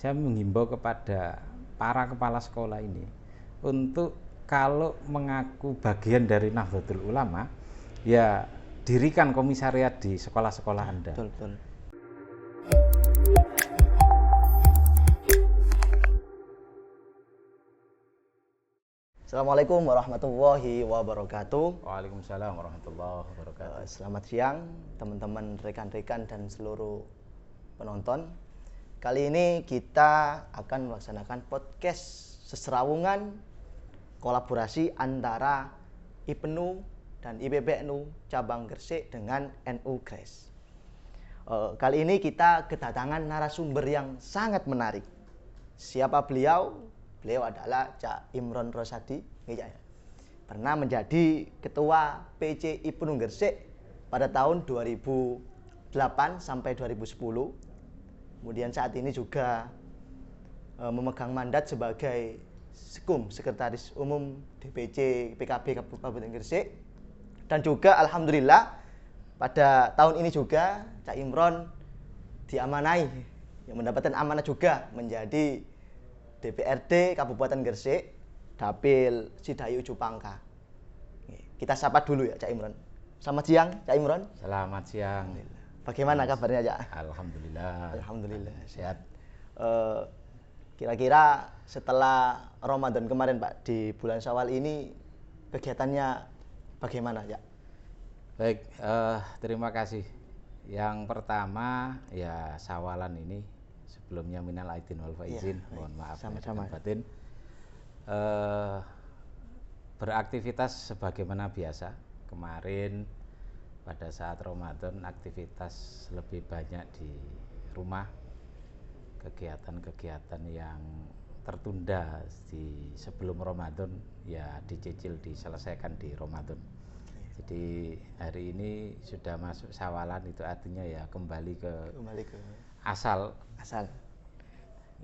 saya menghimbau kepada para kepala sekolah ini untuk kalau mengaku bagian dari Nahdlatul Ulama, ya dirikan komisariat di sekolah-sekolah Anda. Betul, betul. Assalamualaikum warahmatullahi wabarakatuh. Waalaikumsalam warahmatullahi wabarakatuh. Selamat siang teman-teman, rekan-rekan dan seluruh penonton. Kali ini kita akan melaksanakan podcast seserawungan kolaborasi antara IPNU dan IPBNU cabang Gresik dengan NU Gres. Kali ini kita kedatangan narasumber yang sangat menarik. Siapa beliau? Beliau adalah Cak Imron Rosadi, pernah menjadi ketua PC IPNU Gresik pada tahun 2008 sampai 2010. Kemudian saat ini juga memegang mandat sebagai Sekum, Sekretaris Umum DPC PKB Kabupaten Gresik. Dan juga alhamdulillah pada tahun ini juga Cak Imron diamanai, yang mendapatkan amanah juga menjadi DPRD Kabupaten Gresik, Dapil Sidayu Jupangka. Kita sapa dulu ya Cak Imron. Selamat siang Cak Imron. Selamat siang. Bagaimana kabarnya Cak? Alhamdulillah. Alhamdulillah Sehat. Kira-kira setelah Ramadan kemarin Pak, di bulan Syawal ini kegiatannya bagaimana Cak? Baik, terima kasih. Yang pertama ya Syawalan ini, sebelumnya minal aidin wal faizin, mohon maaf sama-sama. Batin. Beraktivitas sebagaimana biasa. Kemarin pada saat Ramadan aktivitas lebih banyak di rumah, kegiatan-kegiatan yang tertunda di sebelum Ramadan ya dicicil diselesaikan di Ramadan. Jadi hari ini sudah masuk Syawalan, itu artinya ya kembali ke asal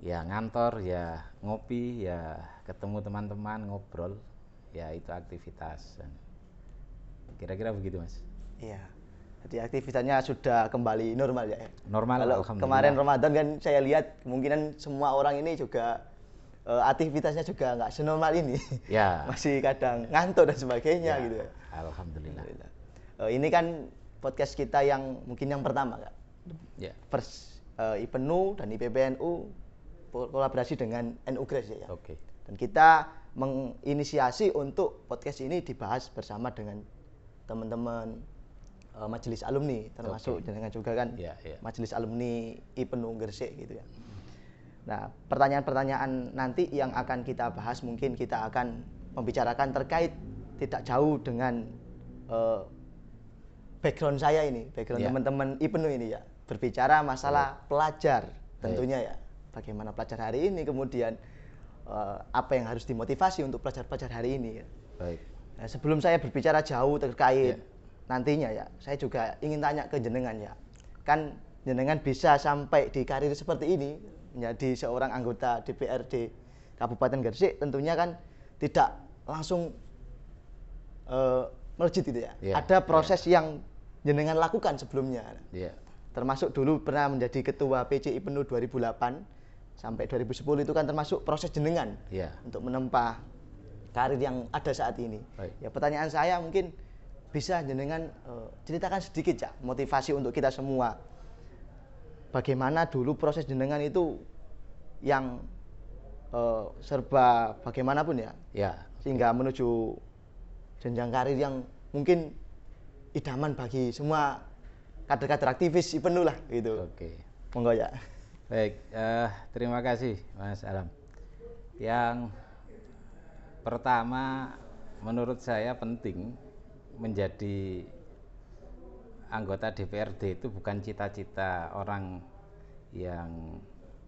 ya ngantor, ya ngopi, ya ketemu teman-teman, ngobrol, ya itu aktivitas. Kira-kira begitu Mas. Iya. Jadi aktivitasnya sudah kembali normal ya. Normal. Kalau alhamdulillah. kemarin Ramadan kan saya lihat kemungkinan semua orang ini juga aktivitasnya juga nggak senormal ini. Ya. Masih kadang ngantuk dan sebagainya ya, gitu ya. Alhamdulillah. Ini kan podcast kita yang mungkin yang pertama Kak. Ya. First IPNU dan IPBNU kolaborasi dengan NU Gres ya. Oke. Dan kita menginisiasi untuk podcast ini dibahas bersama dengan teman-teman majelis alumni, termasuk dengan juga kan majelis alumni IPNU Gresik gitu ya. Nah, pertanyaan-pertanyaan nanti yang akan kita bahas mungkin kita akan membicarakan terkait tidak jauh dengan background saya ini, background teman-teman IPNU ini ya. Berbicara masalah pelajar tentunya ya. Bagaimana pelajar hari ini, kemudian apa yang harus dimotivasi untuk pelajar-pelajar hari ini ya. Baik. Nah, sebelum saya berbicara jauh terkait nantinya ya, saya juga ingin tanya ke jenengan ya. Kan jenengan bisa sampai di karir seperti ini, menjadi seorang anggota DPRD Kabupaten Gresik, tentunya kan tidak langsung melejit gitu ya. Ada proses yang jenengan lakukan sebelumnya. Termasuk dulu pernah menjadi ketua PC IPNU 2008 sampai 2010, itu kan termasuk proses jenengan untuk menempa karir yang ada saat ini. Ya, pertanyaan saya mungkin bisa jenengan ceritakan sedikit ya, motivasi untuk kita semua. Bagaimana dulu proses jenengan itu yang serba bagaimanapun ya, sehingga menuju jenjang karir yang mungkin idaman bagi semua kader-kader aktivis IPNU lah gitu. Oke. Monggo ya. Baik, terima kasih Mas Alam. Yang pertama, menurut saya penting menjadi anggota DPRD itu bukan cita-cita orang yang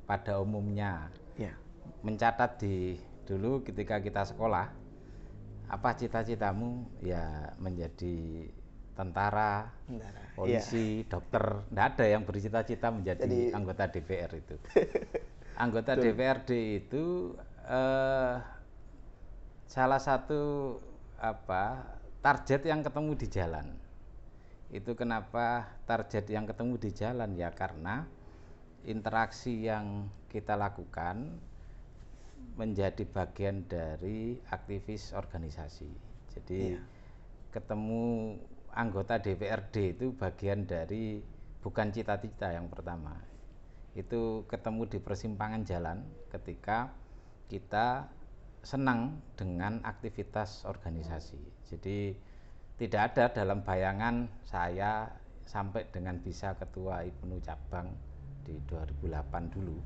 pada umumnya mencatat dulu ketika kita sekolah, apa cita-citamu, ya menjadi tentara, polisi, dokter. Tidak ada yang bercita-cita menjadi anggota DPR itu. Anggota DPRD itu salah satu target yang ketemu di jalan. Itu kenapa target yang ketemu di jalan, ya karena interaksi yang kita lakukan menjadi bagian dari aktivis organisasi. Jadi ketemu anggota DPRD itu bagian dari bukan cita-cita yang pertama. Itu ketemu di persimpangan jalan ketika kita senang dengan aktivitas organisasi. Jadi tidak ada dalam bayangan saya sampai dengan bisa ketua IPNU cabang di 2008 dulu.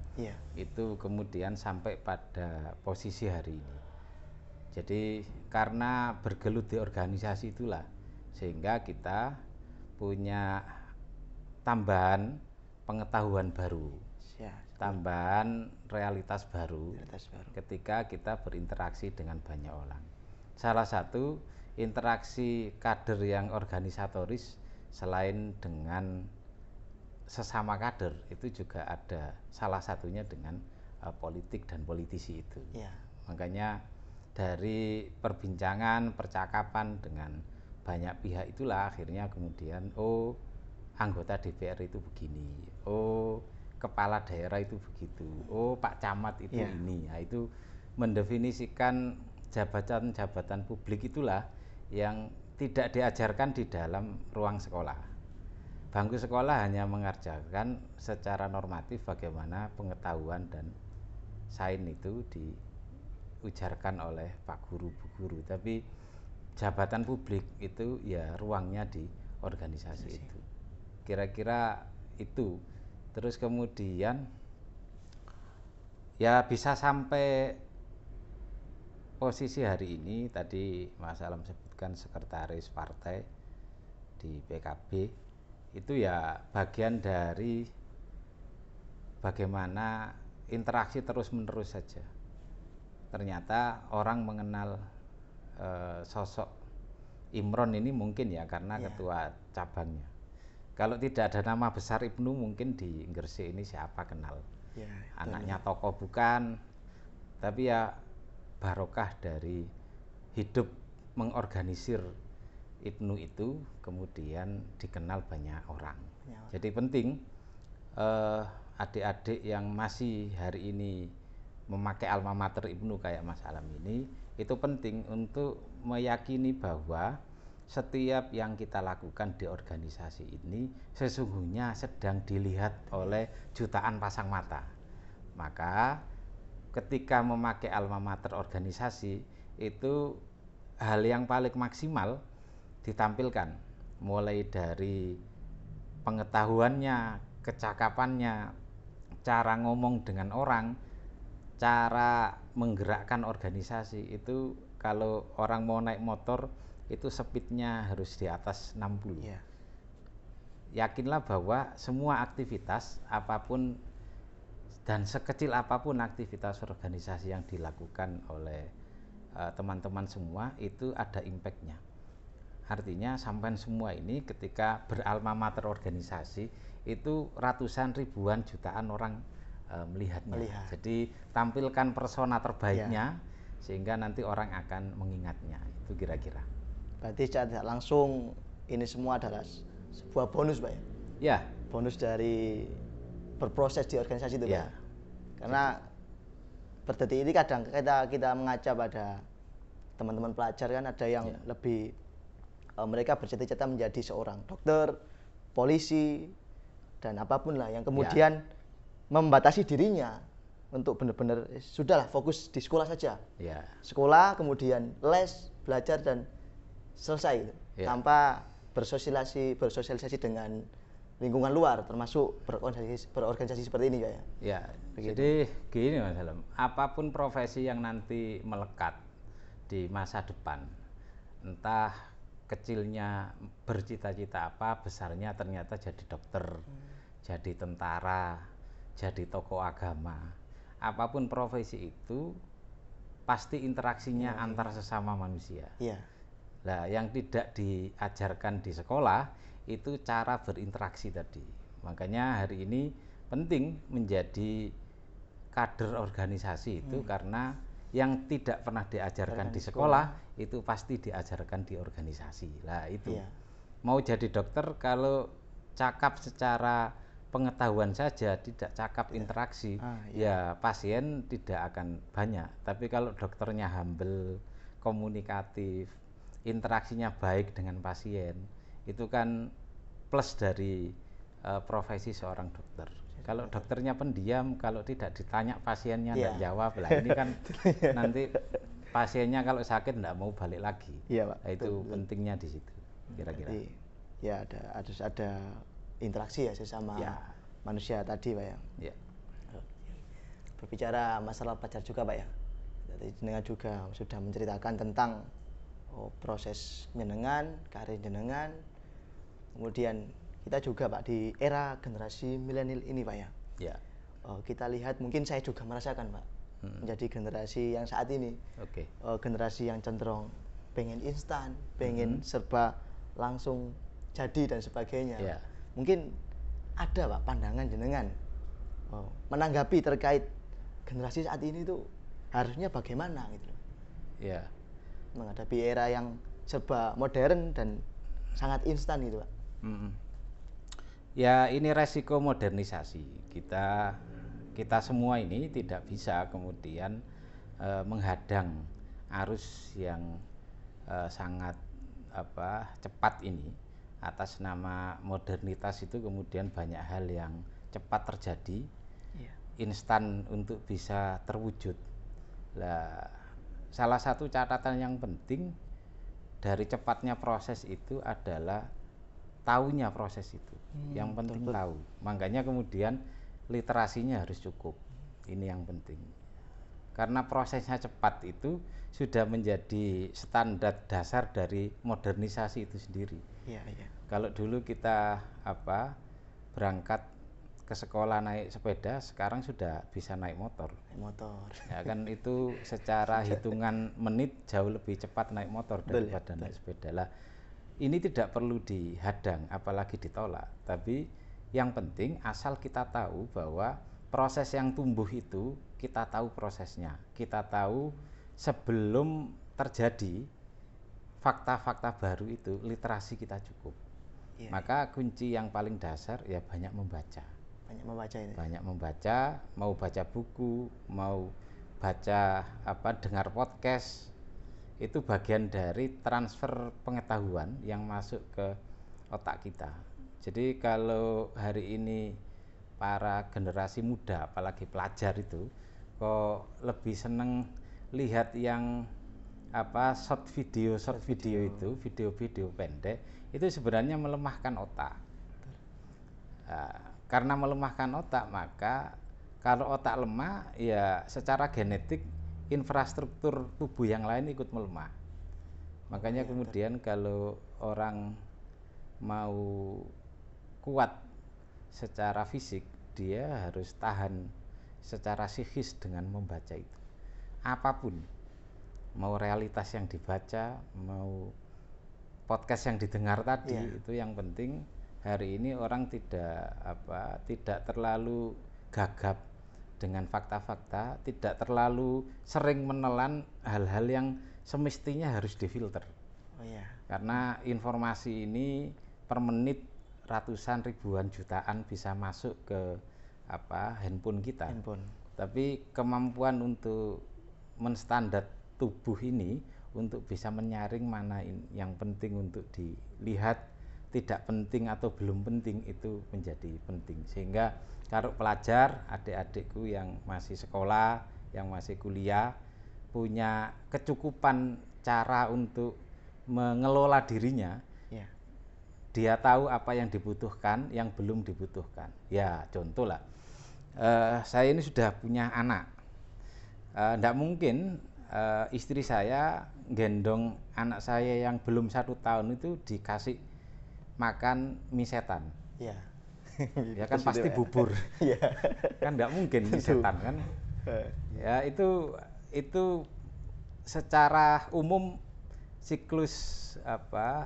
Itu kemudian sampai pada posisi hari ini. Jadi karena bergelut di organisasi itulah sehingga kita punya tambahan pengetahuan baru, tambahan realitas baru ketika kita berinteraksi dengan banyak orang. Salah satu interaksi kader yang organisatoris selain dengan sesama kader itu juga ada salah satunya dengan politik dan politisi itu. Makanya dari perbincangan, percakapan dengan banyak pihak itulah akhirnya kemudian anggota DPR itu begini, kepala daerah itu begitu, Pak Camat itu ini. Nah, itu mendefinisikan jabatan-jabatan publik itulah yang tidak diajarkan di dalam ruang sekolah. Bangku sekolah hanya mengajarkan secara normatif bagaimana pengetahuan dan sains itu diujarkan oleh Pak Guru, Bu Guru. Tapi jabatan publik itu ya ruangnya di organisasi itu. Kira-kira itu. Terus kemudian ya bisa sampai posisi hari ini tadi Mas Alam sebutkan sekretaris partai di PKB. Itu ya bagian dari bagaimana interaksi terus-menerus saja. Ternyata orang mengenal sosok Imron ini mungkin ya karena ketua cabangnya. Kalau tidak ada nama besar IPNU mungkin di Gresik ini siapa kenal. Anaknya tokoh bukan, tapi ya barokah dari hidup mengorganisir IPNU itu kemudian dikenal banyak orang. Jadi penting adik-adik yang masih hari ini memakai alma mater IPNU kayak Mas Alam ini, itu penting untuk meyakini bahwa setiap yang kita lakukan di organisasi ini sesungguhnya sedang dilihat oleh jutaan pasang mata. Maka ketika memakai alma mater organisasi itu hal yang paling maksimal ditampilkan, mulai dari pengetahuannya, kecakapannya, cara ngomong dengan orang, cara menggerakkan organisasi. Itu kalau orang mau naik motor itu speednya harus di atas 60. Yakinlah bahwa semua aktivitas apapun dan sekecil apapun aktivitas organisasi yang dilakukan oleh teman-teman semua itu ada impactnya. Artinya sampai semua ini ketika beralma mater organisasi itu ratusan ribuan jutaan orang melihatnya. Jadi tampilkan persona terbaiknya sehingga nanti orang akan mengingatnya. Itu kira-kira. Berarti secara langsung ini semua adalah sebuah bonus, Pak ya? Bonus dari berproses di organisasi itu, Pak. Karena berdetik ini kadang kita mengaca pada teman-teman pelajar kan ada yang lebih mereka bercita-cita menjadi seorang dokter, polisi, dan apapun lah yang kemudian membatasi dirinya untuk benar-benar sudahlah fokus di sekolah saja. Sekolah, kemudian les, belajar dan selesai gitu. Tanpa bersosialisasi dengan lingkungan luar, termasuk berorganisasi seperti ini ya. Jadi gini Mas Alam, apapun profesi yang nanti melekat di masa depan, entah kecilnya bercita-cita apa, besarnya ternyata jadi dokter, jadi tentara, jadi tokoh agama. Apapun profesi itu pasti interaksinya antar sesama manusia. Nah, yang tidak diajarkan di sekolah itu cara berinteraksi tadi. Makanya hari ini penting menjadi kader organisasi itu karena yang tidak pernah diajarkan di sekolah itu pasti diajarkan di organisasi. Lah itu. Mau jadi dokter kalau cakap secara pengetahuan saja, tidak cakap interaksi, ya pasien tidak akan banyak. Tapi kalau dokternya humble, komunikatif, interaksinya baik dengan pasien, itu kan plus dari profesi seorang dokter. Kalau dokternya pendiam, kalau tidak ditanya pasiennya tidak jawab lah, ini kan nanti pasiennya kalau sakit tidak mau balik lagi. Iya, Pak. Nah, itu pentingnya di situ kira-kira. Jadi, ya ada interaksi ya sesama manusia tadi, Pak ya. Ya. Berbicara masalah pelajar juga, Pak ya. Jadi jenengan juga sudah menceritakan tentang proses jenengan, karir jenengan. Kemudian kita juga, Pak, di era generasi milenial ini, Pak ya. Ya. Kita lihat, mungkin saya juga merasakan, Pak, menjadi generasi yang saat ini. Generasi yang cenderung pengen instan, pengen serba langsung jadi dan sebagainya. Mungkin ada, Pak, pandangan jenengan menanggapi terkait generasi saat ini itu harusnya bagaimana gitu. Ya. Menghadapi era yang serba modern dan sangat instan gitu, Pak. Ya, ini resiko modernisasi. Kita semua ini tidak bisa kemudian menghadang arus yang sangat cepat ini. Atas nama modernitas itu kemudian banyak hal yang cepat terjadi, instan untuk bisa terwujud. Nah, salah satu catatan yang penting dari cepatnya proses itu adalah tahunya proses itu. Yang penting tahu. Makanya kemudian literasinya harus cukup. Ini yang penting. Karena prosesnya cepat itu sudah menjadi standar dasar dari modernisasi itu sendiri. Kalau dulu kita berangkat ke sekolah naik sepeda, sekarang sudah bisa naik motor. Ya kan, itu secara hitungan menit jauh lebih cepat naik motor daripada naik sepeda lah. Ini tidak perlu dihadang, apalagi ditolak. Tapi yang penting asal kita tahu bahwa proses yang tumbuh itu, kita tahu prosesnya. Kita tahu sebelum terjadi fakta-fakta baru itu, literasi kita cukup. Maka kunci yang paling dasar ya banyak membaca. Banyak membaca, mau baca buku, mau baca dengar podcast. Itu bagian dari transfer pengetahuan yang masuk ke otak kita. Jadi kalau hari ini para generasi muda, apalagi pelajar itu, kok lebih seneng lihat yang short video itu, video-video pendek, itu sebenarnya melemahkan otak. Karena melemahkan otak, maka kalau otak lemah, ya secara genetik infrastruktur tubuh yang lain ikut melemah. Makanya kemudian kalau orang mau kuat secara fisik, dia harus tahan secara psikis dengan membaca itu. Apapun, mau realitas yang dibaca, mau podcast yang didengar tadi, itu yang penting hari ini orang tidak terlalu gagap dengan fakta-fakta, tidak terlalu sering menelan hal-hal yang semestinya harus difilter. Karena informasi ini per menit ratusan ribuan jutaan bisa masuk ke handphone kita. Tapi kemampuan untuk menstandar tubuh ini untuk bisa menyaring mana yang penting untuk dilihat, tidak penting atau belum penting, itu menjadi penting. Sehingga kalau pelajar, adik-adikku yang masih sekolah, yang masih kuliah, punya kecukupan cara untuk mengelola dirinya, dia tahu apa yang dibutuhkan, yang belum dibutuhkan. Ya contoh lah, saya ini sudah punya anak, tidak mungkin istri saya gendong anak saya yang belum 1 tahun itu dikasih makan mie setan. Ya kan pasti bubur. Kan nggak mungkin mie setan kan. Ya itu secara umum siklus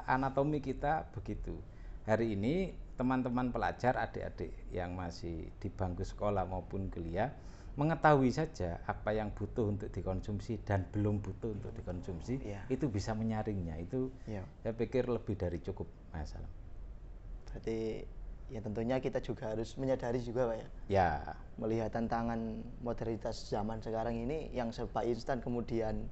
anatomi kita begitu. Hari ini teman-teman pelajar, adik-adik yang masih di bangku sekolah maupun kuliah mengetahui saja apa yang butuh untuk dikonsumsi dan belum butuh untuk dikonsumsi, itu bisa menyaringnya. Itu saya pikir lebih dari cukup masalah. Berarti ya tentunya kita juga harus menyadari juga Pak ya. Ya, Melihat tantangan modernitas zaman sekarang ini yang serba instan kemudian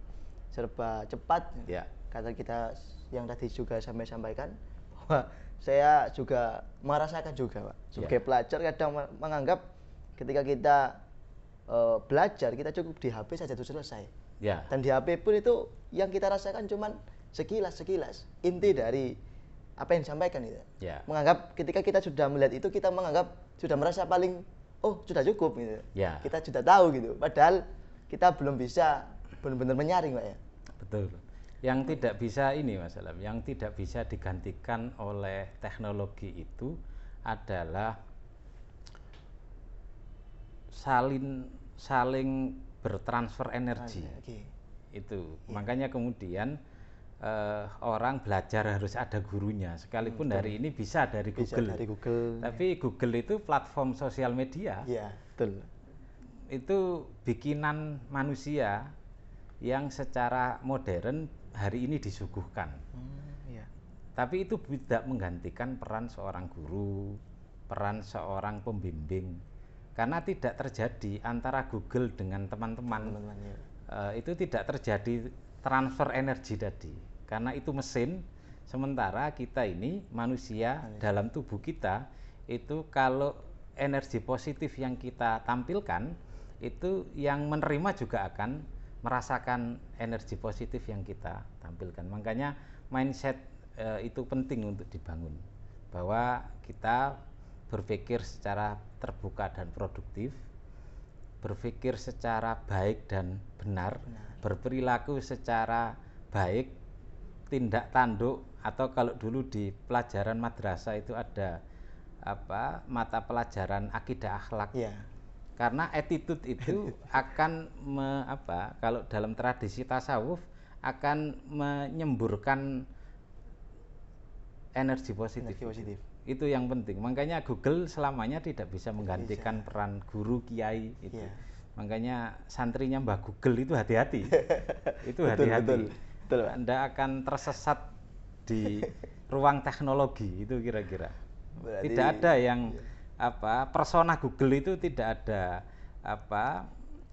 serba cepat. ya, Kata kita yang tadi juga sampaikan bahwa saya juga merasakan juga Pak. Sebagai pelajar kadang menganggap ketika kita belajar kita cukup di HP saja itu selesai. ya, Dan di HP pun itu yang kita rasakan cuman sekilas inti dari apa yang disampaikan itu. ya, Menganggap ketika kita sudah melihat itu kita menganggap sudah merasa paling sudah cukup gitu. ya. Kita sudah tahu gitu. Padahal kita belum bisa benar-benar menyaring Pak ya. Betul. Yang tidak bisa ini Mas Alam, yang tidak bisa digantikan oleh teknologi itu adalah saling bertransfer energi. Itu. Makanya kemudian orang belajar harus ada gurunya, sekalipun hari ini bisa dari Bisa Google. dari Google. Tapi Google itu platform sosial media. Iya, betul. Itu bikinan manusia yang secara modern hari ini disuguhkan. Iya. Tapi itu tidak menggantikan peran seorang guru, peran seorang pembimbing. Karena tidak terjadi antara Google dengan teman-teman. Ya. Itu tidak terjadi transfer energi tadi. Karena itu mesin, sementara kita ini manusia dalam tubuh kita itu kalau energi positif yang kita tampilkan itu yang menerima juga akan merasakan energi positif yang kita tampilkan. Makanya mindset itu penting untuk dibangun, bahwa kita berpikir secara terbuka dan produktif, berpikir secara baik dan benar, berperilaku secara baik, tindak tanduk, atau kalau dulu di pelajaran madrasah itu ada mata pelajaran akidah akhlak. Ya. Karena attitude itu akan kalau dalam tradisi tasawuf akan menyemburkan energi positif. Itu yang penting. Makanya Google selamanya tidak bisa menggantikan peran guru kiai itu. Ya. Makanya santrinya Mbah Google itu hati-hati. Itu hati-hati. Betul. Anda akan tersesat di ruang teknologi itu kira-kira. Tidak ada yang persona Google itu tidak ada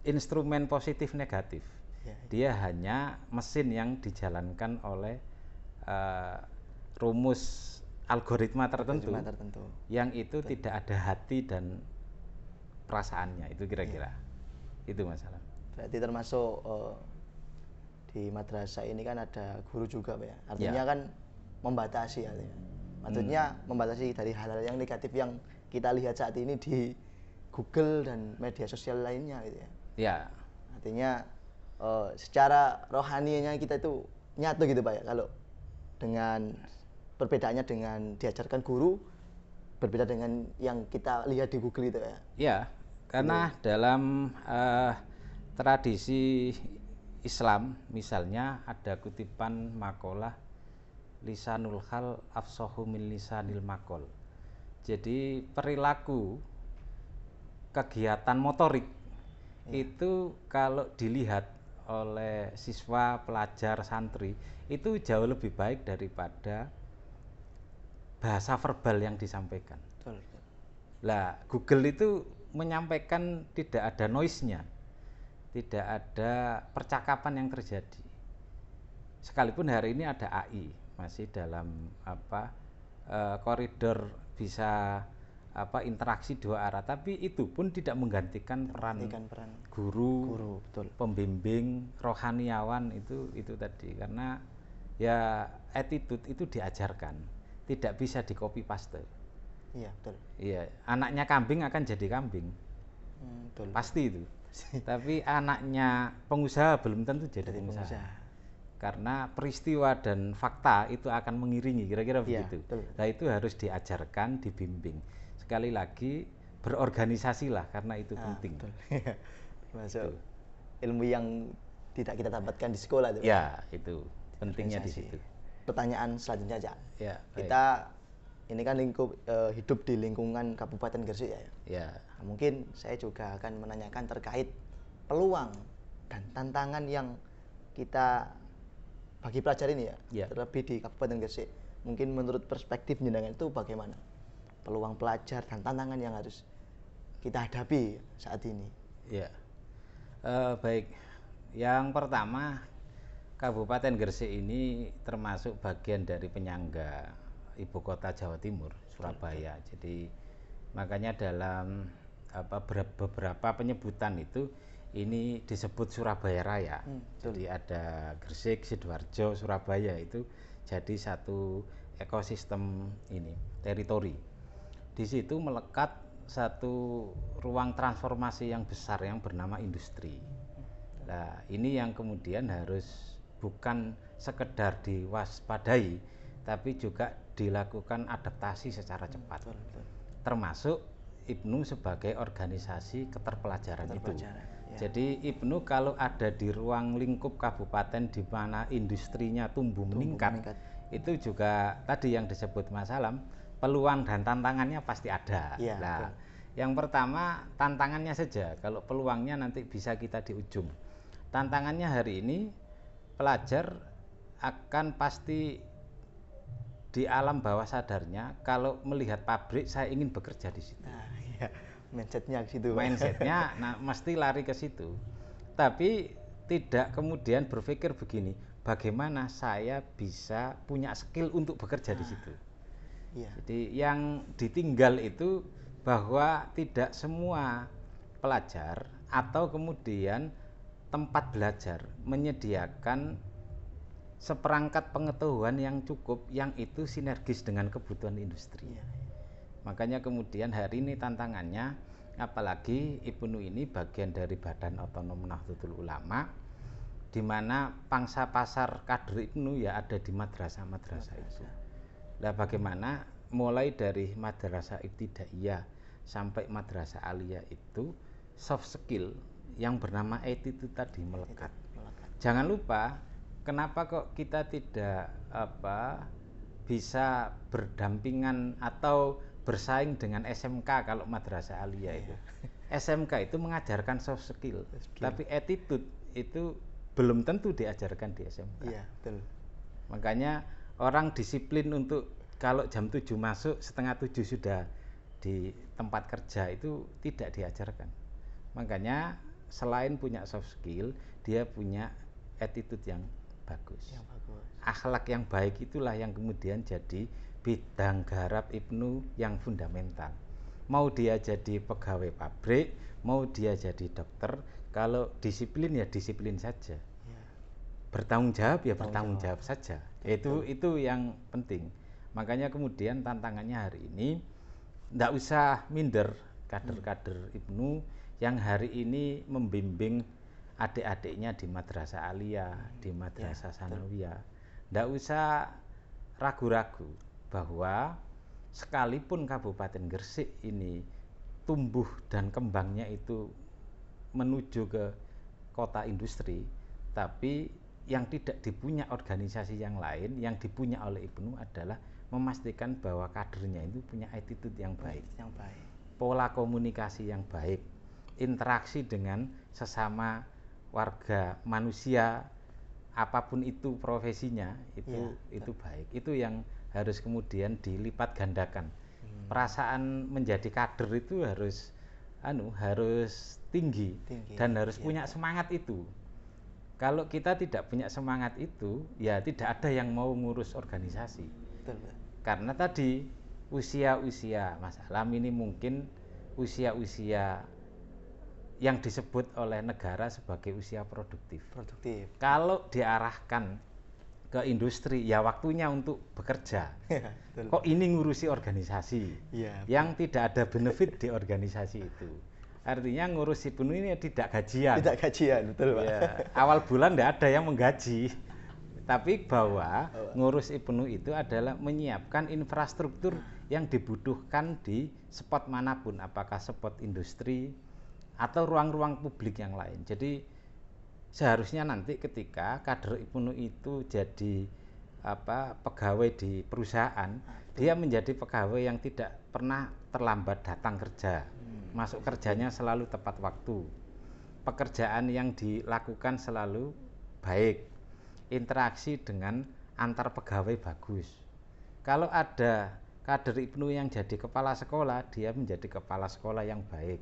instrumen positif negatif. Dia hanya mesin yang dijalankan oleh rumus algoritma tertentu yang itu tidak ada hati dan perasaannya, itu kira-kira. Itu masalah. Berarti termasuk di madrasah ini kan ada guru juga Pak ya. Artinya kan membatasi artinya. Maksudnya membatasi dari hal-hal yang negatif yang kita lihat saat ini di Google dan media sosial lainnya gitu ya. Ya. Artinya secara rohaninya kita itu nyatu gitu Pak ya. Kalau dengan perbedaannya dengan diajarkan guru berbeda dengan yang kita lihat di Google itu ya. Ya, karena dalam tradisi Islam misalnya ada kutipan makalah lisanul hal afsahu min lisanil maqal. Jadi perilaku kegiatan motorik itu kalau dilihat oleh siswa, pelajar, santri itu jauh lebih baik daripada bahasa verbal yang disampaikan. Lah, Google itu menyampaikan tidak ada noise-nya. Tidak ada percakapan yang terjadi. Sekalipun hari ini ada AI, masih dalam koridor bisa interaksi dua arah, tapi itu pun tidak menggantikan peran guru, pembimbing, rohaniawan itu tadi. Karena ya attitude itu diajarkan, tidak bisa di copy paste. Iya, betul. Iya, anaknya kambing akan jadi kambing. Betul. Pasti itu. Tapi anaknya pengusaha belum tentu jadi pengusaha. Karena peristiwa dan fakta itu akan mengiringi, kira-kira begitu. Nah, itu harus diajarkan, dibimbing. Sekali lagi berorganisasilah, karena itu penting. Masuk ilmu yang tidak kita dapatkan di sekolah itu. Ya, itu pentingnya di situ. Pertanyaan selanjutnya aja. Ya, kita ini kan hidup di lingkungan Kabupaten Gresik ya. Ya. Nah, mungkin saya juga akan menanyakan terkait peluang dan tantangan yang kita bagi pelajar ini ya, terlebih di Kabupaten Gresik. Mungkin menurut perspektif jenengan itu bagaimana peluang pelajar dan tantangan yang harus kita hadapi saat ini. Ya, baik. Yang pertama, Kabupaten Gresik ini termasuk bagian dari penyangga ibu kota Jawa Timur, Surabaya. Jadi makanya dalam beberapa penyebutan itu ini disebut Surabaya Raya. Jadi ada Gresik, Sidoarjo, Surabaya, itu jadi satu ekosistem ini, teritori. Di situ melekat satu ruang transformasi yang besar yang bernama industri. Nah, ini yang kemudian harus bukan sekedar diwaspadai, tapi juga dilakukan adaptasi secara cepat. Termasuk IPNU sebagai organisasi keterpelajaran itu. Ya. Jadi IPNU kalau ada di ruang lingkup kabupaten di mana industrinya tumbuh meningkat, itu juga tadi yang disebut Mas Alam, peluang dan tantangannya pasti ada. Ya, nah, yang pertama tantangannya saja, kalau peluangnya nanti bisa kita di ujung. Tantangannya hari ini pelajar akan pasti di alam bawah sadarnya kalau melihat pabrik saya ingin bekerja di situ. Nah, ya, mindsetnya ke situ. Mindsetnya, nah mesti lari ke situ. Tapi tidak kemudian berpikir begini, bagaimana saya bisa punya skill untuk bekerja di situ. Ya. Jadi yang ditinggal itu bahwa tidak semua pelajar atau kemudian tempat belajar menyediakan seperangkat pengetahuan yang cukup yang itu sinergis dengan kebutuhan industri. Ya. Makanya kemudian hari ini tantangannya, apalagi IPNU ini bagian dari Badan Otonom Nahdlatul Ulama, di mana pangsa pasar kader IPNU ya ada di madrasah-madrasah itu. Nah, bagaimana mulai dari madrasah ibtidaiyah sampai madrasah aliyah itu soft skill yang bernama attitude tadi melekat. Jangan lupa, kenapa kok kita tidak bisa berdampingan atau bersaing dengan SMK kalau madrasah aliyah itu. SMK itu mengajarkan soft skill, tapi attitude itu belum tentu diajarkan di SMK. Iya, betul. Makanya orang disiplin untuk kalau jam 7 masuk, setengah 7 sudah di tempat kerja itu tidak diajarkan. Makanya selain punya soft skill, dia punya attitude yang bagus. Akhlak yang baik itulah yang kemudian jadi bidang garap IPNU yang fundamental. Mau dia jadi pegawai pabrik, mau dia jadi dokter, kalau disiplin ya disiplin saja. Ya. Bertanggung jawab ya bertanggung jawab saja. Itu yang penting. Makanya kemudian tantangannya hari ini tidak usah minder kader-kader IPNU yang hari ini membimbing adik-adiknya di madrasah aliyah, di madrasah sanawiyah. Tidak usah ragu-ragu bahwa sekalipun Kabupaten Gresik ini tumbuh dan kembangnya itu menuju ke kota industri, tapi yang tidak dipunya organisasi yang lain, yang dipunya oleh IPNU adalah memastikan bahwa kadernya itu punya attitude yang baik, pola komunikasi yang baik, interaksi dengan sesama warga manusia, apapun itu profesinya, itu baik. Itu yang harus kemudian dilipat gandakan. Perasaan menjadi kader itu harus tinggi dan harus punya semangat itu. Kalau kita tidak punya semangat itu, ya tidak ada yang mau ngurus organisasi. Betul. Karena tadi usia-usia Mas Alam ini mungkin usia-usia yang disebut oleh negara sebagai usia produktif. Kalau diarahkan ke industri, ya waktunya untuk bekerja. Kok ini ngurusi organisasi yang tidak ada benefit di organisasi itu. Artinya ngurus IPNU ini tidak gajian. Tidak gajian, betul Pak. Ya, awal bulan tidak ada yang menggaji. Tapi bahwa ngurus IPNU itu adalah menyiapkan infrastruktur yang dibutuhkan di spot manapun, apakah spot industri atau ruang-ruang publik yang lain. Jadi seharusnya nanti ketika kader IPNU itu jadi pegawai di perusahaan, dia menjadi pegawai yang tidak pernah terlambat datang kerja. Masuk kerjanya selalu tepat waktu. Pekerjaan yang dilakukan selalu baik. Interaksi dengan antar pegawai bagus. Kalau ada kader IPNU yang jadi kepala sekolah, dia menjadi kepala sekolah yang baik,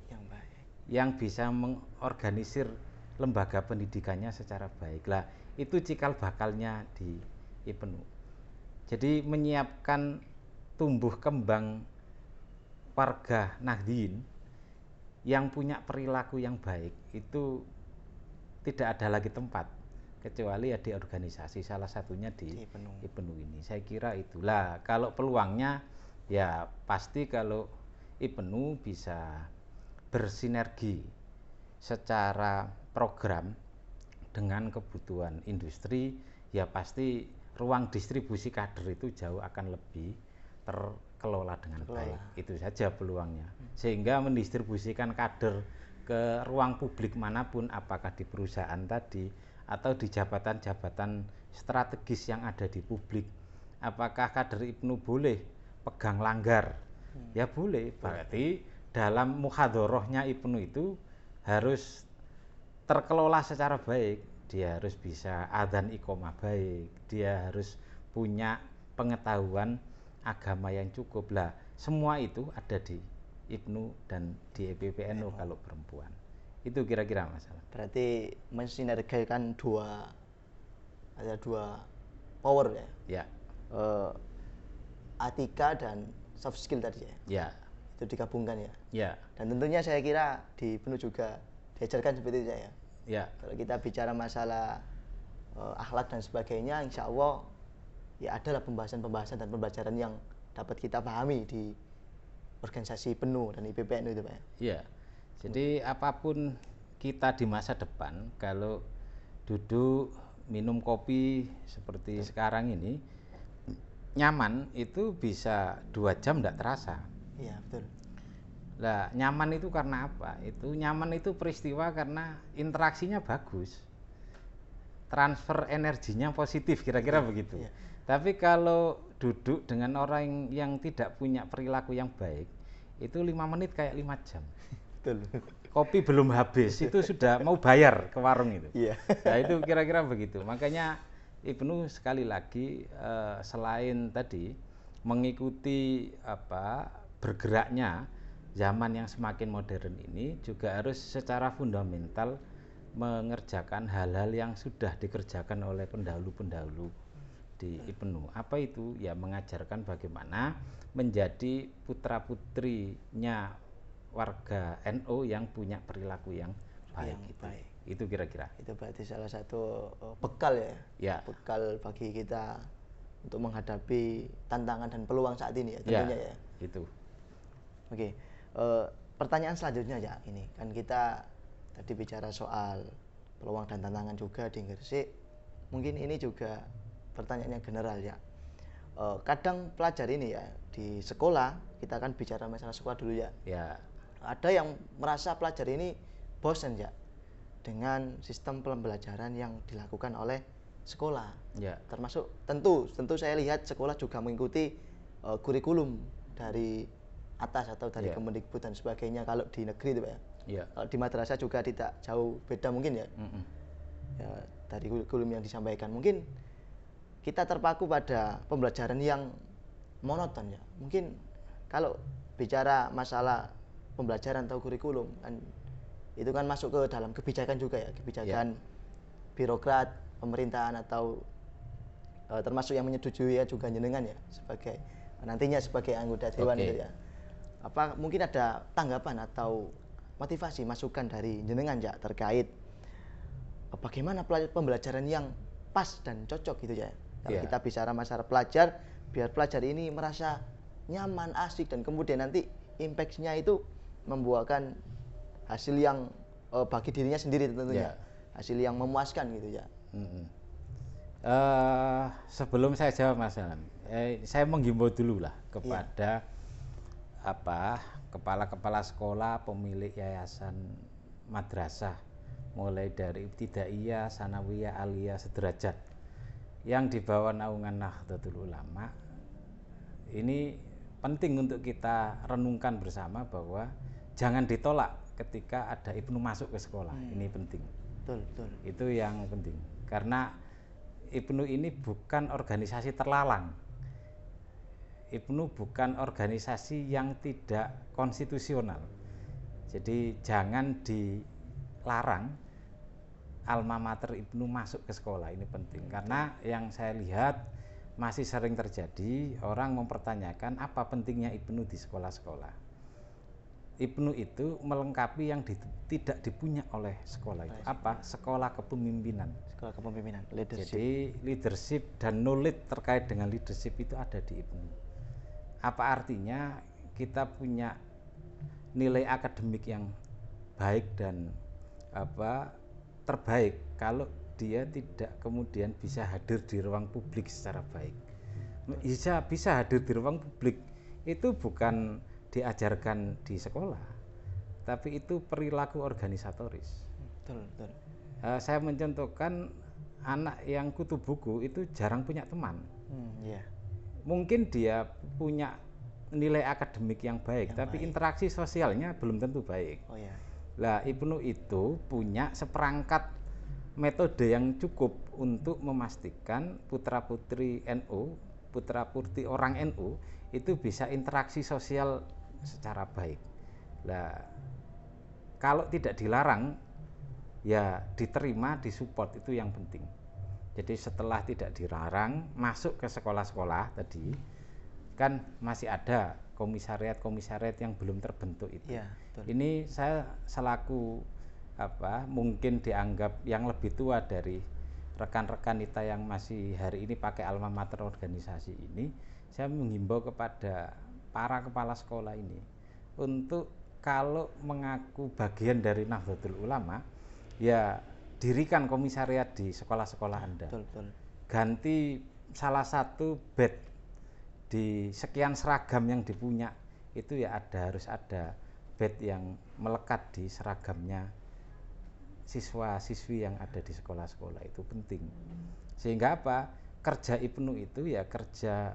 yang bisa mengorganisir lembaga pendidikannya secara baik. Lah, itu cikal bakalnya di IPNU. Jadi menyiapkan tumbuh kembang warga Nahdien yang punya perilaku yang baik itu tidak ada lagi tempat kecuali ya di organisasi, salah satunya di IPNU ini. Saya kira itulah kalau peluangnya ya pasti kalau IPNU bisa bersinergi secara program dengan kebutuhan industri, ya pasti ruang distribusi kader itu jauh akan lebih terkelola dengan baik. Itu saja peluangnya. Sehingga mendistribusikan kader ke ruang publik manapun, apakah di perusahaan tadi atau di jabatan-jabatan strategis yang ada di publik. Apakah kader IPNU boleh pegang langgar? Ya boleh. Berarti dalam muhadhorohnya IPNU itu harus terkelola secara baik. Dia harus bisa adzan iqomah baik. Dia harus punya pengetahuan agama yang cukup. Lah, semua itu ada di IPNU dan di EPPNU kalau perempuan. Itu kira-kira masalah. Berarti mensinergikan ada dua power ya. Ya. Etika dan soft skill tadi ya. Ya. Itu digabungkan ya. Ya. Dan tentunya saya kira di IPNU juga diajarkan seperti itu ya. Ya. Kalau kita bicara masalah akhlak dan sebagainya, insya Allah ya adalah pembahasan-pembahasan dan pembelajaran yang dapat kita pahami di organisasi IPNU dan IPPNU itu Pak ya. Iya. Jadi apapun kita di masa depan, kalau duduk minum kopi seperti sekarang ini nyaman, itu bisa 2 jam tidak terasa. Iya betul. Lah, nyaman itu karena apa? Itu nyaman itu peristiwa karena interaksinya bagus, transfer energinya positif, kira-kira begitu. Iya. Tapi kalau duduk dengan orang yang tidak punya perilaku yang baik, itu 5 menit kayak 5 jam. Betul. Kopi belum habis itu sudah mau bayar ke warung itu. Iya. Nah, itu kira-kira begitu. Makanya IPNU sekali lagi selain tadi mengikuti bergeraknya zaman yang semakin modern ini, juga harus secara fundamental mengerjakan hal-hal yang sudah dikerjakan oleh pendahulu-pendahulu di IPNU. Apa itu? Ya mengajarkan bagaimana menjadi putra-putrinya warga NU yang punya perilaku yang baik. Itu kira-kira. Itu berarti salah satu bekal ya. Ya. Bekal bagi kita untuk menghadapi tantangan dan peluang saat ini ya tentunya ya. Itu. Oke. Pertanyaan selanjutnya ya, ini kan kita tadi bicara soal peluang dan tantangan juga di Gresik. Mungkin ini juga pertanyaannya general ya. Kadang pelajar ini ya di sekolah, kita kan bicara masalah sekolah dulu ya. Ya. Ada yang merasa pelajar ini bosan ya dengan sistem pembelajaran yang dilakukan oleh sekolah. Ya. Termasuk tentu saya lihat sekolah juga mengikuti kurikulum dari atas atau dari Kemendikbud dan sebagainya kalau di negeri itu Pak ya. Ya. Kalau di madrasah juga tidak jauh beda mungkin ya. Ya dari kurikulum yang disampaikan. Mungkin kita terpaku pada pembelajaran yang monoton ya. Mungkin kalau bicara masalah pembelajaran atau kurikulum kan itu kan masuk ke dalam kebijakan juga ya, kebijakan birokrat pemerintahan atau termasuk yang menyetujui ya juga jenengan ya sebagai nantinya sebagai anggota dewan itu ya. Apa mungkin ada tanggapan atau motivasi masukan dari jenengan ya terkait bagaimana pembelajaran yang pas dan cocok gitu ya. Kalau kita bicara masalah pelajar, biar pelajar ini merasa nyaman, asik, dan kemudian nanti impact-nya itu membuahkan hasil yang bagi dirinya sendiri tentunya, hasil yang memuaskan gitu ya. Sebelum saya jawab Mas Alan, saya menghimbau dulu lah kepada kepala-kepala sekolah, pemilik yayasan madrasah, mulai dari ibtidaiyah, sanawiyah, aliyah, sederajat yang di bawah naungan Nahdlatul Ulama. Ini penting untuk kita renungkan bersama bahwa jangan ditolak ketika ada IPNU masuk ke sekolah. Ini penting. Betul. Itu yang penting. Karena IPNU ini bukan organisasi terlalang. IPNU bukan organisasi yang tidak konstitusional. Jadi jangan dilarang alma mater IPNU masuk ke sekolah, ini penting. Karena yang saya lihat masih sering terjadi orang mempertanyakan apa pentingnya IPNU di sekolah-sekolah. IPNU itu melengkapi yang tidak dipunya oleh sekolah itu. Apa? Sekolah kepemimpinan. Sekolah kepemimpinan, leadership. Jadi leadership dan knowledge terkait dengan leadership itu ada di IPNU. Apa artinya kita punya nilai akademik yang baik dan terbaik kalau dia tidak kemudian bisa hadir di ruang publik secara baik. Bisa hadir di ruang publik itu bukan diajarkan di sekolah, tapi itu perilaku organisatoris. Betul. Saya mencontohkan anak yang kutu buku itu jarang punya teman. Mungkin dia punya nilai akademik yang baik, tapi interaksi sosialnya belum tentu baik. Lah, IPNU itu punya seperangkat metode yang cukup untuk memastikan putra-putri NU, putra-putri orang NU itu bisa interaksi sosial secara baik. Lah, kalau tidak dilarang ya diterima, disupport, itu yang penting. Jadi setelah tidak dilarang masuk ke sekolah-sekolah tadi, kan masih ada komisariat-komisariat yang belum terbentuk itu. Ini saya selaku mungkin dianggap yang lebih tua dari rekan-rekan kita yang masih hari ini pakai alma mater organisasi ini, saya menghimbau kepada para kepala sekolah ini untuk kalau mengaku bagian dari Nahdlatul Ulama, ya dirikan komisariat di sekolah-sekolah Anda. Ganti salah satu badge di sekian seragam yang dipunya itu, ya harus ada badge yang melekat di seragamnya siswa-siswi yang ada di sekolah-sekolah. Itu penting. Sehingga apa? Kerja IPNU itu ya kerja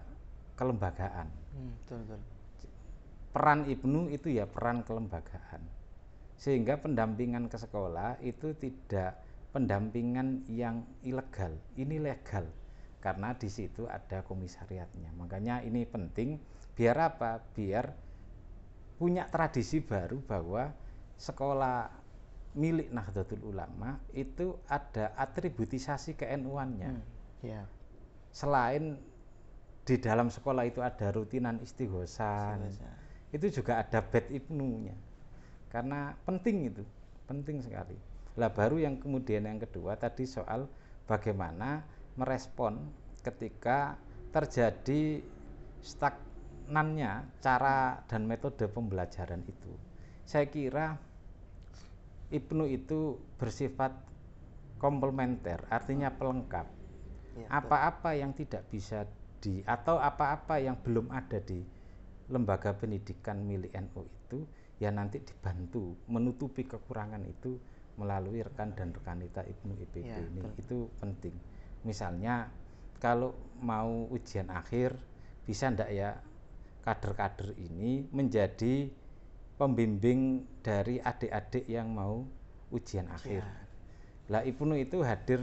kelembagaan. Peran IPNU itu ya peran kelembagaan. Sehingga pendampingan ke sekolah itu tidak pendampingan yang ilegal, ini legal. Karena di situ ada komisariatnya. Makanya ini penting, biar apa? Biar punya tradisi baru bahwa sekolah milik Nahdlatul Ulama itu ada atributisasi ke-NU-annya. Selain di dalam sekolah itu ada rutinan istighosan, itu juga ada badge IPNU-nya. Karena penting itu, penting sekali. Lah baru yang kemudian yang kedua tadi soal bagaimana merespon ketika terjadi stagnannya cara dan metode pembelajaran itu. Saya kira IPNU itu bersifat komplementer, artinya pelengkap. Apa-apa yang tidak bisa atau apa-apa yang belum ada di lembaga pendidikan milik NU itu, ya nanti dibantu menutupi kekurangan itu melalui rekan dan rekan kita IPNU IPB ini. Itu penting. Misalnya kalau mau ujian akhir, bisa ndak ya kader-kader ini menjadi pembimbing dari adik-adik yang mau ujian akhir. Lah IPNU itu hadir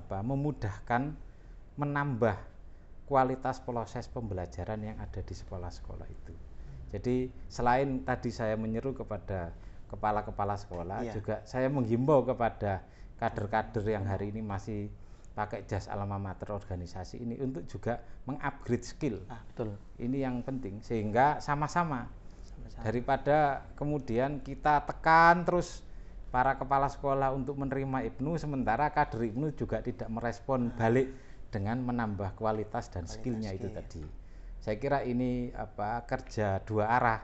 memudahkan, menambah kualitas proses pembelajaran yang ada di sekolah-sekolah itu. Jadi selain tadi saya menyeru kepada kepala-kepala sekolah, juga saya menghimbau kepada kader-kader yang hari ini masih pakai jas alma mater organisasi ini untuk juga mengupgrade skill. Ini yang penting, sehingga sama-sama daripada kemudian kita tekan terus para kepala sekolah untuk menerima IPNU, sementara kader IPNU juga tidak merespon balik dengan menambah kualitas dan skillnya itu tadi. Saya kira ini kerja dua arah,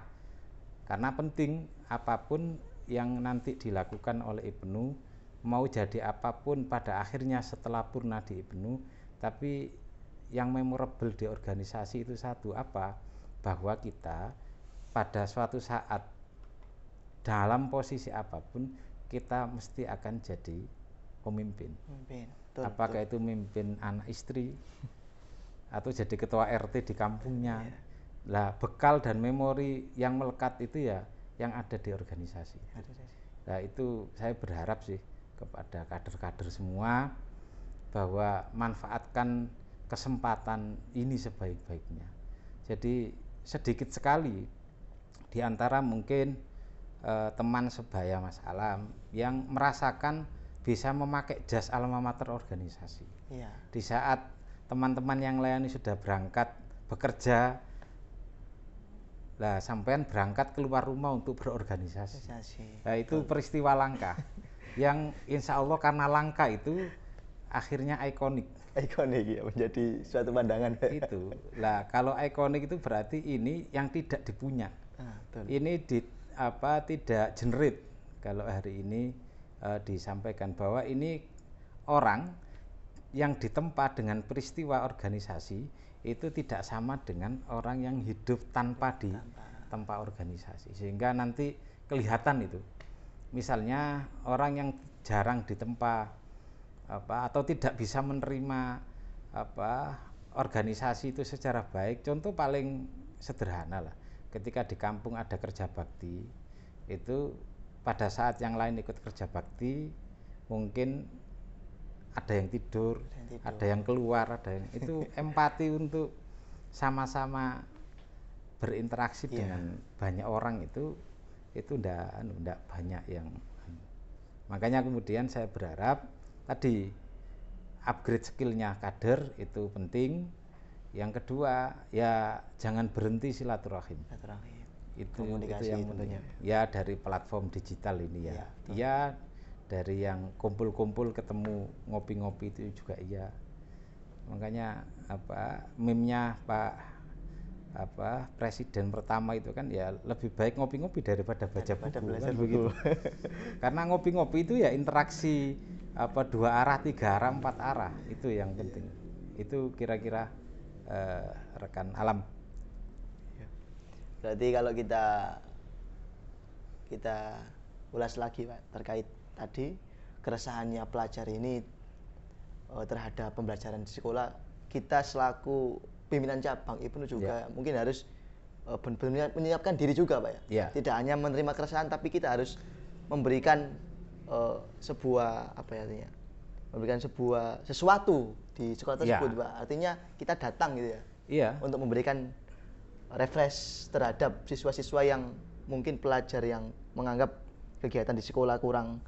karena penting apapun yang nanti dilakukan oleh IPNU, mau jadi apapun pada akhirnya setelah purna di IPNU, tapi yang memorable di organisasi itu satu, bahwa kita pada suatu saat dalam posisi apapun kita mesti akan jadi pemimpin. Apakah itu memimpin anak istri atau jadi ketua RT di kampungnya. Lah bekal dan memori yang melekat itu ya yang ada di organisasi. Nah itu saya berharap sih kepada kader-kader semua bahwa manfaatkan kesempatan ini sebaik-baiknya. Jadi sedikit sekali di antara mungkin teman sebaya Mas Alam yang merasakan bisa memakai jas alma mater organisasi. Iya. Di saat teman-teman yang lain sudah berangkat bekerja, lah sampean berangkat keluar rumah untuk berorganisasi. Nah, itu peristiwa langka yang insya Allah karena langka itu akhirnya ikonik. Ikonik ya, menjadi suatu pandangan. Itu lah, kalau ikonik itu berarti ini yang tidak dipunya. Ini tidak generate. Kalau hari ini disampaikan bahwa ini orang yang ditempa dengan peristiwa organisasi itu tidak sama dengan orang yang hidup tanpa ditempa organisasi, sehingga nanti kelihatan itu. Misalnya orang yang jarang ditempa atau tidak bisa menerima organisasi itu secara baik. Contoh paling sederhana lah, ketika di kampung ada kerja bakti, itu pada saat yang lain ikut kerja bakti mungkin ada yang tidur, ada yang keluar, ada yang itu empati untuk sama-sama berinteraksi dengan banyak orang itu ndak banyak yang. Makanya kemudian saya berharap tadi upgrade skillnya kader itu penting. Yang kedua ya jangan berhenti silaturahim. Itu yang penting. Ya dari platform digital ini ya. Ya dari yang kumpul-kumpul ketemu ngopi-ngopi itu juga iya. Makanya meme-nya Pak presiden pertama itu kan ya lebih baik ngopi-ngopi daripada baca buku kan begitu. Karena ngopi-ngopi itu ya interaksi 2 arah, 3 arah, 4 arah, itu yang penting. Itu kira-kira rekan Alam. Berarti kalau kita ulas lagi Pak terkait tadi keresahannya pelajar ini terhadap pembelajaran di sekolah, kita selaku pimpinan cabang IPNU juga mungkin harus benar-benar menyiapkan diri juga Pak ya. Tidak hanya menerima keresahan, tapi kita harus memberikan sebuah memberikan sesuatu di sekolah tersebut Pak. Artinya kita datang gitu ya. Untuk memberikan refresh terhadap siswa-siswa yang mungkin pelajar yang menganggap kegiatan di sekolah kurang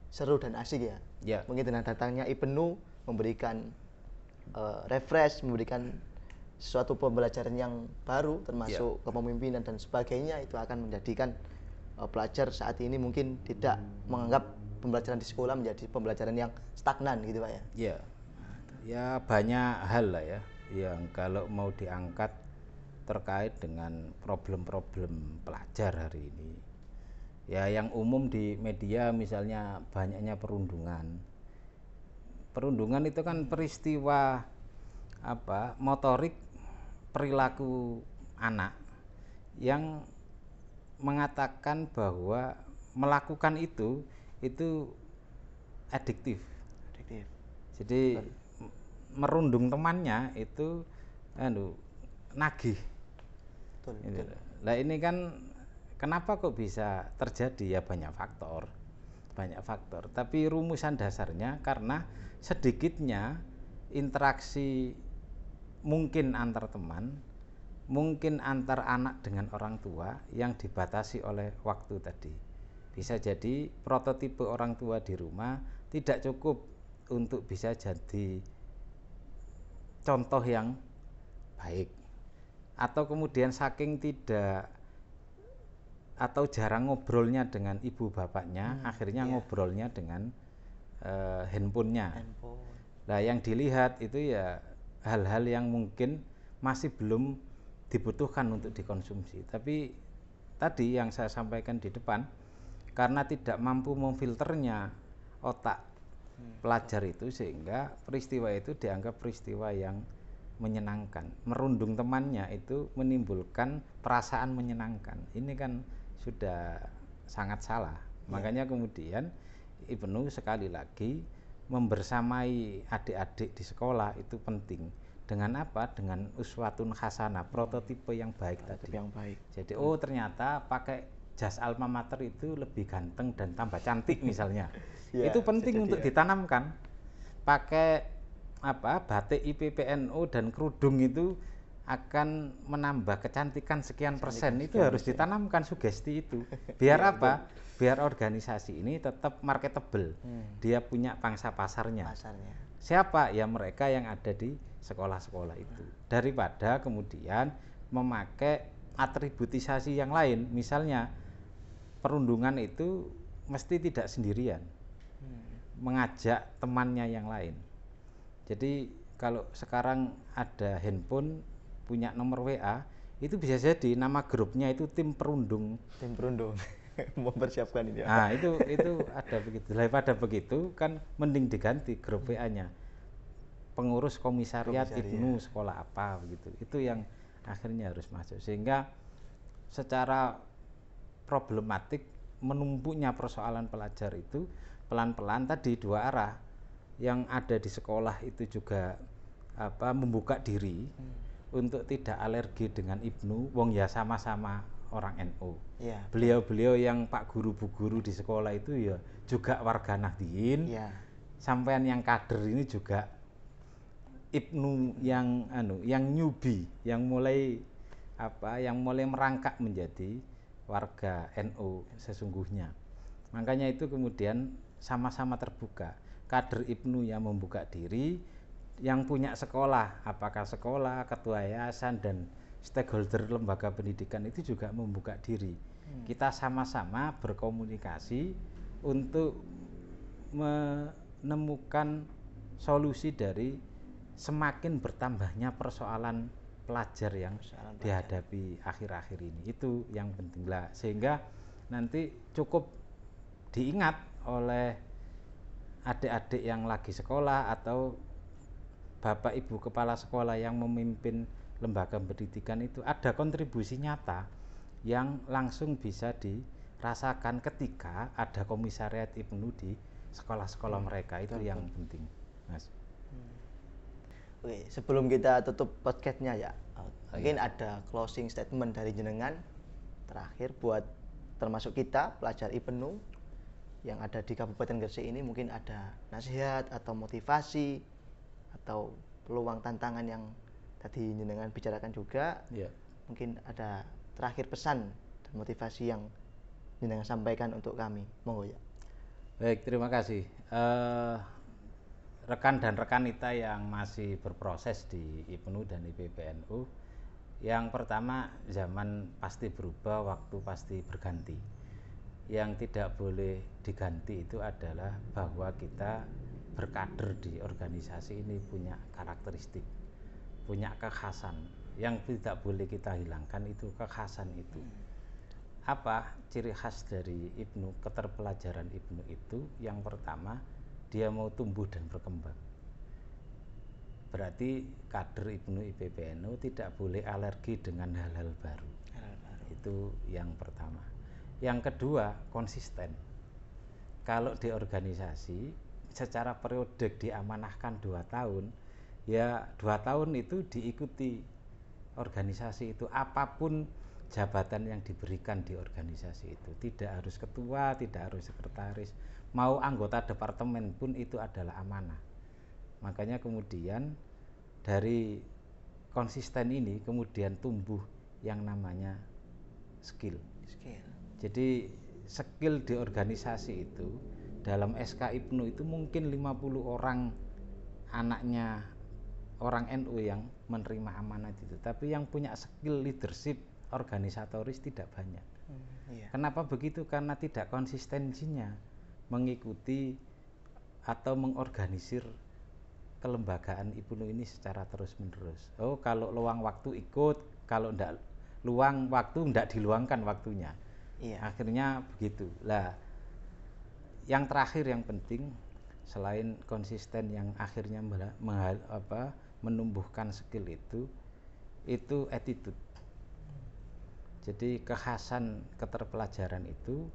seru dan asik ya. Mungkin dengan datangnya IPNU memberikan refresh, memberikan suatu pembelajaran yang baru termasuk kepemimpinan dan sebagainya, itu akan menjadikan pelajar saat ini mungkin tidak menganggap pembelajaran di sekolah menjadi pembelajaran yang stagnan gitu Pak ya. Ya banyak hal lah ya yang kalau mau diangkat terkait dengan problem-problem pelajar hari ini. Ya yang umum di media misalnya banyaknya perundungan. Perundungan itu kan peristiwa motorik perilaku anak yang mengatakan bahwa melakukan itu adiktif. Jadi merundung temannya itu nagih. Lah ini kan kenapa kok bisa terjadi ya banyak faktor. Tapi rumusan dasarnya karena sedikitnya interaksi mungkin antar teman, mungkin antar anak dengan orang tua yang dibatasi oleh waktu tadi. Bisa jadi prototipe orang tua di rumah tidak cukup untuk bisa jadi contoh yang baik. Atau kemudian saking tidak atau jarang ngobrolnya dengan ibu bapaknya, akhirnya ngobrolnya dengan handphonenya. Nah yang dilihat itu ya hal-hal yang mungkin masih belum dibutuhkan untuk dikonsumsi. Tapi tadi yang saya sampaikan di depan, karena tidak mampu memfilternya otak pelajar itu, sehingga peristiwa itu dianggap peristiwa yang menyenangkan. Merundung temannya itu menimbulkan perasaan menyenangkan. Ini kan sudah sangat salah. Makanya kemudian IPNU sekali lagi membersamai adik-adik di sekolah itu penting. Dengan apa? Dengan uswatun hasanah, prototipe yang baik tadi. Jadi ternyata pakai jas alma mater itu lebih ganteng dan tambah cantik misalnya. Itu penting untuk ditanamkan. Pakai batik IPPNU dan kerudung itu akan menambah kecantikan sekian persen, itu sekian harus persen. ditanamkan sugesti itu. Biar Iya, apa? Biar organisasi ini tetap marketable. Dia punya pangsa pasarnya. Pasarnya. Siapa? Ya mereka yang ada di sekolah-sekolah itu. Daripada kemudian memakai atributisasi yang lain. Misalnya perundungan itu mesti tidak sendirian. Mengajak temannya yang lain. Jadi kalau sekarang ada handphone punya nomor WA, itu bisa jadi nama grupnya itu tim perundung. Tim perundung mempersiapkan ini. Nah, itu ada begitu. Daripada begitu kan mending diganti grup WA-nya. Pengurus komisariat Ibnu sekolah apa begitu. Itu yang akhirnya harus masuk. Sehingga secara problematik menumpuknya persoalan pelajar itu pelan-pelan tadi dua arah. Yang ada di sekolah itu juga membuka diri untuk tidak alergi dengan Ibnu, wong ya sama-sama orang NU. Ya. Beliau-beliau yang Pak Guru Bu Guru di sekolah itu ya juga warga Nahdliyin. Ya. Sampean yang kader ini juga Ibnu yang newbie, yang mulai merangkak menjadi warga NU sesungguhnya. Makanya itu kemudian sama-sama terbuka. Kader Ibnu yang membuka diri, yang punya sekolah, apakah sekolah, ketua yayasan dan stakeholder lembaga pendidikan itu juga membuka diri. Kita sama-sama berkomunikasi untuk menemukan solusi dari semakin bertambahnya persoalan pelajar yang dihadapi akhir-akhir ini. Itu yang penting lah, sehingga nanti cukup diingat oleh adik-adik yang lagi sekolah atau bapak ibu kepala sekolah yang memimpin lembaga pendidikan itu ada kontribusi nyata yang langsung bisa dirasakan ketika ada komisariat Ibnu di sekolah-sekolah mereka. Itu yang penting, Mas. Oke, sebelum kita tutup podcastnya ya, mungkin ada closing statement dari jenengan terakhir buat termasuk kita pelajar Ibnu yang ada di Kabupaten Gresik ini. Mungkin ada nasihat atau motivasi atau peluang tantangan yang tadi jenengan bicarakan juga. Ya. Mungkin ada terakhir pesan dan motivasi yang jenengan sampaikan untuk kami, monggo ya. Baik, terima kasih. Rekan dan rekanita yang masih berproses di Ibnu dan IPBNU, yang pertama, zaman pasti berubah, waktu pasti berganti. Yang tidak boleh diganti itu adalah bahwa kita berkader di organisasi ini punya karakteristik, punya kekhasan. Yang tidak boleh kita hilangkan itu kekhasan itu. Apa ciri khas dari Ibnu, keterpelajaran Ibnu itu? Yang pertama, dia mau tumbuh dan berkembang. Berarti kader Ibnu IPBNU tidak boleh alergi dengan hal-hal baru. Itu yang pertama. Yang kedua, konsisten. Kalau di organisasi secara periodik diamanahkan 2 tahun, ya 2 tahun itu diikuti organisasi itu, apapun jabatan yang diberikan di organisasi itu. Tidak harus ketua, tidak harus sekretaris, mau anggota departemen pun itu adalah amanah. Makanya kemudian dari konsisten ini kemudian tumbuh yang namanya skill. Jadi skill di organisasi itu dalam SK Ibnu itu mungkin 50 orang anaknya orang NU yang menerima amanat itu, tapi yang punya skill leadership organisatoris tidak banyak. Kenapa begitu? Karena tidak konsistensinya mengikuti atau mengorganisir kelembagaan Ibnu ini secara terus-menerus. Oh, kalau luang waktu ikut, kalau enggak luang waktu enggak diluangkan waktunya. Akhirnya begitu. Lah, yang terakhir yang penting selain konsisten yang akhirnya menumbuhkan skill itu attitude. Jadi kekhasan keterpelajaran itu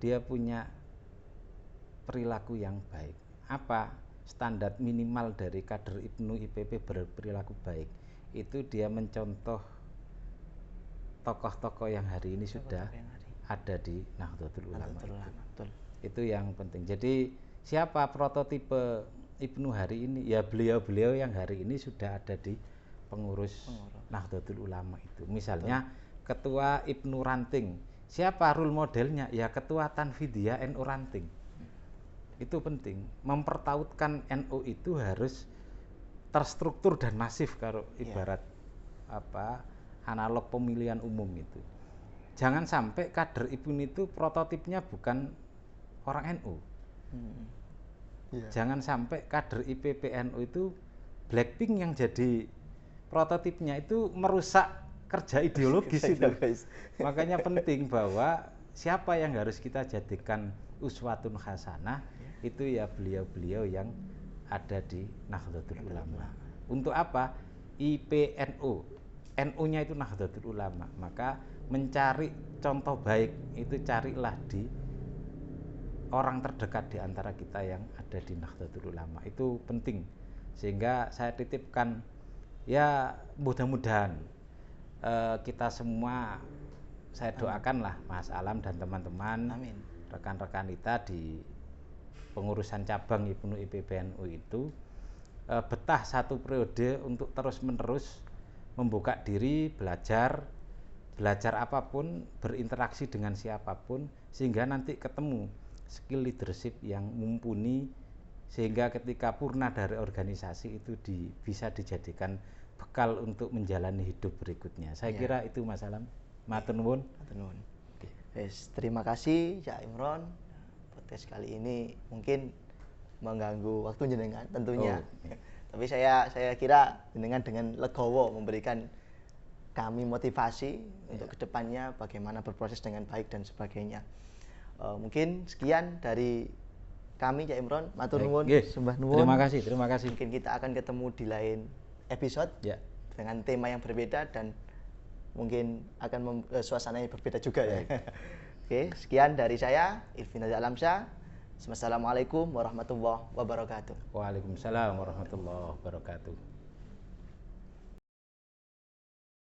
dia punya perilaku yang baik. Apa standar minimal dari kader Ibnu IPP berperilaku baik? Itu dia mencontoh tokoh-tokoh yang hari ini sudah ada di Nahdlatul Ulama. Itu yang penting. Jadi siapa prototipe Ibnu hari ini? Ya beliau-beliau yang hari ini sudah ada di pengurus Nahdlatul Ulama itu. Misalnya Ketua Ibnu Ranting, siapa role modelnya? Ya Ketua Tanfidiyah NU Ranting. Itu penting, mempertautkan NU itu harus terstruktur dan masif kalau ibarat analog pemilihan umum itu. Jangan sampai kader IPUN itu prototipnya bukan orang NU. Jangan sampai kader IPPNU itu Blackpink yang jadi prototipnya, itu merusak kerja ideologis itu. Makanya penting bahwa siapa yang harus kita jadikan uswatun hasanah itu ya beliau-beliau yang ada di Nahdlatul Ulama. Untuk apa? IPNU, NU-nya itu Nahdlatul Ulama. Maka mencari contoh baik itu carilah di orang terdekat di antara kita yang ada di Nahdlatul Ulama. Itu penting. Sehingga saya titipkan, ya mudah-mudahan kita semua, saya doakanlah Mas Alam dan teman-teman, rekan-rekan kita di pengurusan cabang IPNU IPPNU itu betah satu periode untuk terus-menerus membuka diri, belajar apapun, berinteraksi dengan siapapun, sehingga nanti ketemu skill leadership yang mumpuni, sehingga ketika purna dari organisasi itu bisa dijadikan bekal untuk menjalani hidup berikutnya. Saya kira itu Mas Alam. Matur nuwun. Terima kasih Cak Imron. Podcast kali ini mungkin mengganggu waktu jenengan tentunya. Tapi saya kira jenengan dengan legowo memberikan kami motivasi untuk kedepannya bagaimana berproses dengan baik dan sebagainya. Mungkin sekian dari kami Cak Imron. Matur nuwun, sembah nuwun. Terima kasih. Mungkin kita akan ketemu di lain episode dengan tema yang berbeda dan mungkin akan suasananya berbeda juga ya. Oke, sekian dari saya Irfin Alamsyah. Assalamualaikum warahmatullahi wabarakatuh. Waalaikumsalam warahmatullahi wabarakatuh.